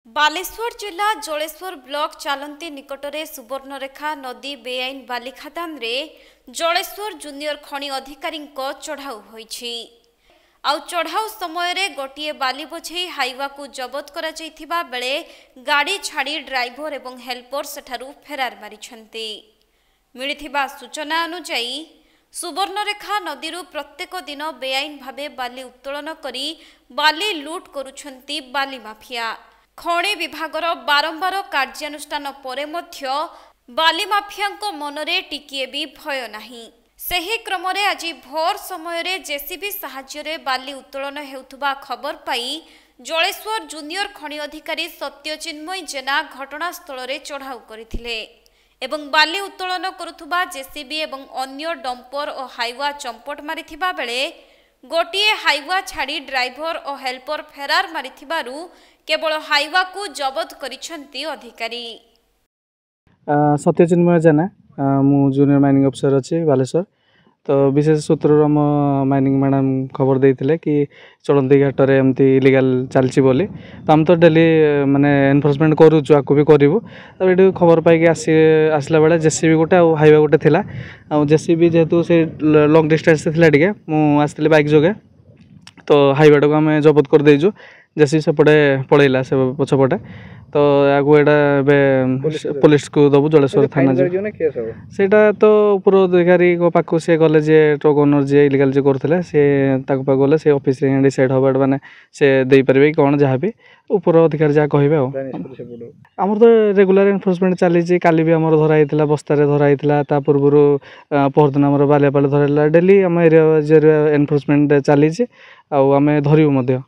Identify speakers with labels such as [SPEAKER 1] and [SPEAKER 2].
[SPEAKER 1] बालेश्वर जिला जलेश्वर ब्लॉक चालंती निकटरे सुवर्णरेखा नदी बेआईन बाली खादान रे जलेश्वर जूनियर खनि अधिकारी चढ़ाऊ होईछि। आउ चढ़ाऊ समय रे गोटिए बाली बोझे हाईवा को जबत करा जायथिबा बेले गाड़ी छाड़ी ड्राइवर एवं हेल्पर सेठारु फेरार मारिछन्ति। मिलिथिबा सूचना अनुसार सुवर्णरेखा नदी प्रत्येक दिन बेआईन भावे बाली उत्तोलन करी बाली लूट करुछन्ति बाली माफिया। खनि विभागर बारंबार कार्यानुष्ठान परे मध्य बाली माफियांको मनरे टिकिए भी भय नाही। सेही क्रमरे आज भोर समय रे जेसीबी साहाय्य बाली उत्तोलन हेउथुबा खबर पाई जलेश्वर जूनियर खनि अधिकारी सत्यचिन्मय जेना घटनास्थल रे चढ़ाऊ करथिले एवं बाली उत्तोलन करुथुबा जेसीबी एवं अन्य डंपर और हाईवा चंपट मारिथिबा बेले गोटिए हाईवा छाड़ी ड्राइवर और हेल्पर फेरार मारिथिबारु केवल हाईवा को जबत करिछन्ति अधिकारी।
[SPEAKER 2] सत्यचिन्मय जेना मु जूनियर माइनिंग अफिसर अच्छे बालेश्वर। तो विशेष सूत्र आम माइनिंग मैडम खबर देते कि चलंती घाटर एमती इलिगाल चलती बोली। तो आम तो डेली माने एनफोर्समेंट करूँ आपको भी करूँ। तो ये खबर पाई आसला बेले जेसीबी गोटे आ हाईवा गोटे थिला। आ जेसीबी जेहेतु से लंग डिस्टेंस थिला टिके मु आसली बाइक जोगे तो हाईवा को आम जबत कर देजु। जेसीबी सेपटे पलैला से पछपटे तो आगु एटा पुलिस को दबु जलेश्वर थाना सेटा तो उपर अधिकारी पाखु से गले जे ट्रक ओनर जे इलिगाल जे करथिले से ताको पा गले से ऑफिस रे डिसाइड होबा माने से देई परबे कोन जहा भी ऊपर अधिकारी जा कहबे। हमर तो रेगुलर एनफोर्समेंट चली जे काली भी हमर धरा आइतला बस्ता रे धरा आइतला ता पूर्वरु परदिन हमर बालियापाल धरला डेली हम एरिया जे एनफोर्समेंट चली जे आ हमें धरिबो मध्य।